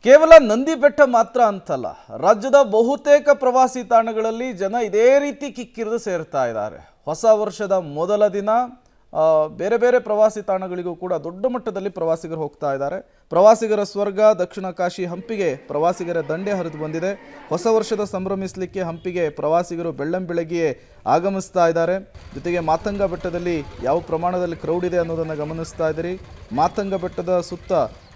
ಕೇವಲ ನಂದಿ ಬೆಟ್ಟ ಮಾತ್ರ ಅಂತಲ್ಲ, ರಾಜ್ಯದ ಬಹುತೇಕ ಪ್ರವಾಸಿ ತಾಣಗಳಲ್ಲಿ ಜನ ಇದೇ ರೀತಿ ಕಿಕ್ಕಿರಿದು ಸೇರ್ತಾ ಇದ್ದಾರೆ. ಹೊಸ ವರ್ಷದ ಮೊದಲ ದಿನ ಬೇರೆ ಬೇರೆ ಪ್ರವಾಸಿ ತಾಣಗಳಿಗೂ ಕೂಡ ದೊಡ್ಡ ಮಟ್ಟದಲ್ಲಿ ಪ್ರವಾಸಿಗರು ಹೋಗ್ತಾ ಇದ್ದಾರೆ. ಪ್ರವಾಸಿಗರ ಸ್ವರ್ಗ ದಕ್ಷಿಣ ಕಾಶಿ ಹಂಪಿಗೆ ಪ್ರವಾಸಿಗರ ದಂಡೆ ಹರಿದು ಬಂದಿದೆ. ಹೊಸ ವರ್ಷದ ಸಂಭ್ರಮಿಸಲಿಕ್ಕೆ ಹಂಪಿಗೆ ಪ್ರವಾಸಿಗರು ಬೆಳ್ಳಂಬೆಳಗ್ಗೆಯೇ ಆಗಮಿಸ್ತಾ ಇದ್ದಾರೆ. ಜೊತೆಗೆ ಮಾತಂಗ ಬೆಟ್ಟದಲ್ಲಿ ಯಾವ ಪ್ರಮಾಣದಲ್ಲಿ ಕ್ರೌಡ್ ಇದೆ ಅನ್ನೋದನ್ನು ಗಮನಿಸ್ತಾ ಇದ್ದೀರಿ. ಮಾತಂಗ ಬೆಟ್ಟದ ಸುತ್ತ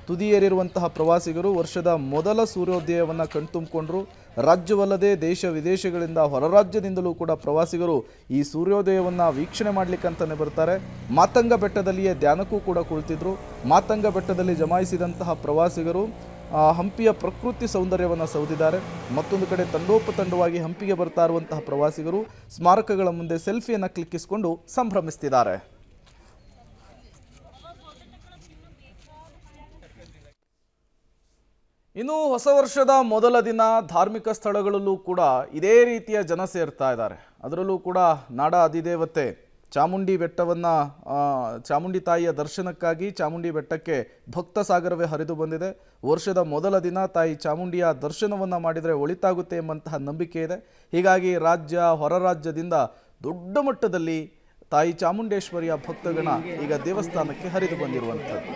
ತುದಿಯೇರಿರುವಂತಹ ಪ್ರವಾಸಿಗರು ವರ್ಷದ ಮೊದಲ ಸೂರ್ಯೋದಯವನ್ನು ಕಣ್ತುಂಬಿಕೊಂಡ್ರು. ರಾಜ್ಯವಲ್ಲದೆ ದೇಶ ವಿದೇಶಗಳಿಂದ ಹೊರ ರಾಜ್ಯದಿಂದಲೂ ಕೂಡ ಪ್ರವಾಸಿಗರು ಈ ಸೂರ್ಯೋದಯವನ್ನು ವೀಕ್ಷಣೆ ಮಾಡಲಿಕ್ಕಂತಾನೆ ಬರ್ತಾರೆ. ಮಾತಂಗ ಬೆಟ್ಟದಲ್ಲಿಯೇ ಧ್ಯಾನಕ್ಕೂ ಕೂಡ ಕುಳಿತಿದ್ರು. ಮಾತಂಗ ಬೆಟ್ಟದಲ್ಲಿ ಜಮಾಯಿಸಿದಂತಹ ಪ್ರವಾಸಿಗರು ಹಂಪಿಯ ಪ್ರಕೃತಿ ಸೌಂದರ್ಯವನ್ನು ಸೌದಿದ್ದಾರೆ. ಮತ್ತೊಂದು ಕಡೆ ತಂಡೋಪತಂಡವಾಗಿ ಹಂಪಿಗೆ ಬರ್ತಾ ಇರುವಂತಹ ಪ್ರವಾಸಿಗರು ಸ್ಮಾರಕಗಳ ಮುಂದೆ ಸೆಲ್ಫಿಯನ್ನು ಕ್ಲಿಕ್ಕಿಸಿಕೊಂಡು ಸಂಭ್ರಮಿಸ್ತಿದ್ದಾರೆ. ಇನ್ನು ಹೊಸ ವರ್ಷದ ಮೊದಲ ದಿನ ಧಾರ್ಮಿಕ ಸ್ಥಳಗಳಲ್ಲೂ ಕೂಡ ಇದೇ ರೀತಿಯ ಜನ ಸೇರ್ತಾ ಇದ್ದಾರೆ. ಅದರಲ್ಲೂ ಕೂಡ ನಾಡ ಅಧಿದೇವತೆ ಚಾಮುಂಡಿ ಬೆಟ್ಟವನ್ನು ಚಾಮುಂಡಿ ತಾಯಿಯ ದರ್ಶನಕ್ಕಾಗಿ ಚಾಮುಂಡಿ ಬೆಟ್ಟಕ್ಕೆ ಭಕ್ತ ಸಾಗರವೇ ಹರಿದು ಬಂದಿದೆ. ವರ್ಷದ ಮೊದಲ ದಿನ ತಾಯಿ ಚಾಮುಂಡಿಯ ದರ್ಶನವನ್ನು ಮಾಡಿದರೆ ಒಳಿತಾಗುತ್ತೆ ಎಂಬಂತಹ ನಂಬಿಕೆ ಇದೆ. ಹೀಗಾಗಿ ರಾಜ್ಯ ಹೊರ ರಾಜ್ಯದಿಂದ ದೊಡ್ಡ ಮಟ್ಟದಲ್ಲಿ ತಾಯಿ ಚಾಮುಂಡೇಶ್ವರಿಯ ಭಕ್ತಗಣ ಈಗ ದೇವಸ್ಥಾನಕ್ಕೆ ಹರಿದು ಬಂದಿರುವಂಥದ್ದು.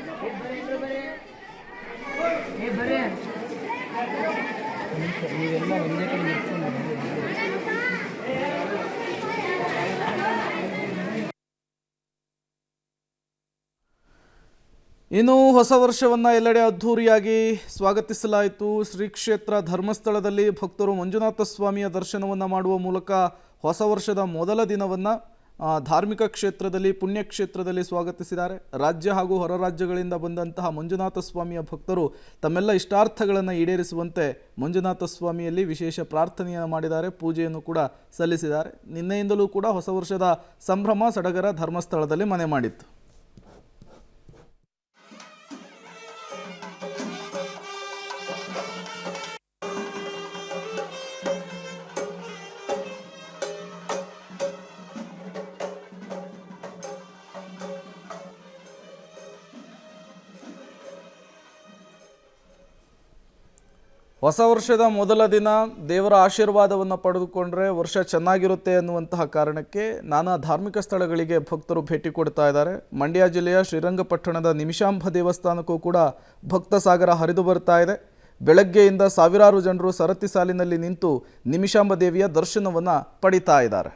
ಇನ್ನು ಹೊಸ ವರ್ಷವನ್ನು ಎಲ್ಲೆಡೆ ಅದ್ಧೂರಿಯಾಗಿ ಸ್ವಾಗತಿಸಲಾಯಿತು. ಶ್ರೀ ಕ್ಷೇತ್ರ ಧರ್ಮಸ್ಥಳದಲ್ಲಿ ಭಕ್ತರು ಮಂಜುನಾಥ ಸ್ವಾಮಿಯ ದರ್ಶನವನ್ನು ಮಾಡುವ ಮೂಲಕ ಹೊಸ ವರ್ಷದ ಮೊದಲ ದಿನವನ್ನು ಧಾರ್ಮಿಕ ಕ್ಷೇತ್ರದಲ್ಲಿ ಪುಣ್ಯಕ್ಷೇತ್ರದಲ್ಲಿ ಸ್ವಾಗತಿಸಿದ್ದಾರೆ. ರಾಜ್ಯ ಹಾಗೂ ಹೊರ ರಾಜ್ಯಗಳಿಂದ ಬಂದಂತಹ ಮಂಜುನಾಥ ಸ್ವಾಮಿಯ ಭಕ್ತರು ತಮ್ಮೆಲ್ಲ ಇಷ್ಟಾರ್ಥಗಳನ್ನು ಈಡೇರಿಸುವಂತೆ ಮಂಜುನಾಥ ಸ್ವಾಮಿಯಲ್ಲಿ ವಿಶೇಷ ಪ್ರಾರ್ಥನೆಯನ್ನು ಮಾಡಿದ್ದಾರೆ, ಪೂಜೆಯನ್ನು ಕೂಡ ಸಲ್ಲಿಸಿದ್ದಾರೆ. ನಿನ್ನೆಯಿಂದಲೂ ಕೂಡ ಹೊಸ ವರ್ಷದ ಸಂಭ್ರಮ ಸಡಗರ ಧರ್ಮಸ್ಥಳದಲ್ಲಿ ಮನೆ ಮಾಡಿತ್ತು. ಹೊಸ ವರ್ಷದ ಮೊದಲ ದಿನ ದೇವರ ಆಶೀರ್ವಾದವನ್ನು ಪಡೆದುಕೊಂಡ್ರೆ ವರ್ಷ ಚೆನ್ನಾಗಿರುತ್ತೆ ಅನ್ನುವಂತಹ ಕಾರಣಕ್ಕೆ ನಾನಾ ಧಾರ್ಮಿಕ ಸ್ಥಳಗಳಿಗೆ ಭಕ್ತರು ಭೇಟಿ ಕೊಡ್ತಾ ಇದ್ದಾರೆ. ಮಂಡ್ಯ ಜಿಲ್ಲೆಯ ಶ್ರೀರಂಗಪಟ್ಟಣದ ನಿಮಿಷಾಂಬ ದೇವಸ್ಥಾನಕ್ಕೂ ಕೂಡ ಭಕ್ತ ಸಾಗರ ಹರಿದು ಬರ್ತಾ ಇದೆ. ಬೆಳಗ್ಗೆಯಿಂದ ಸಾವಿರಾರು ಜನರು ಸರತಿ ಸಾಲಿನಲ್ಲಿ ನಿಂತು ನಿಮಿಷಾಂಬ ದೇವಿಯ ದರ್ಶನವನ್ನು ಪಡಿತಾ ಇದ್ದಾರೆ.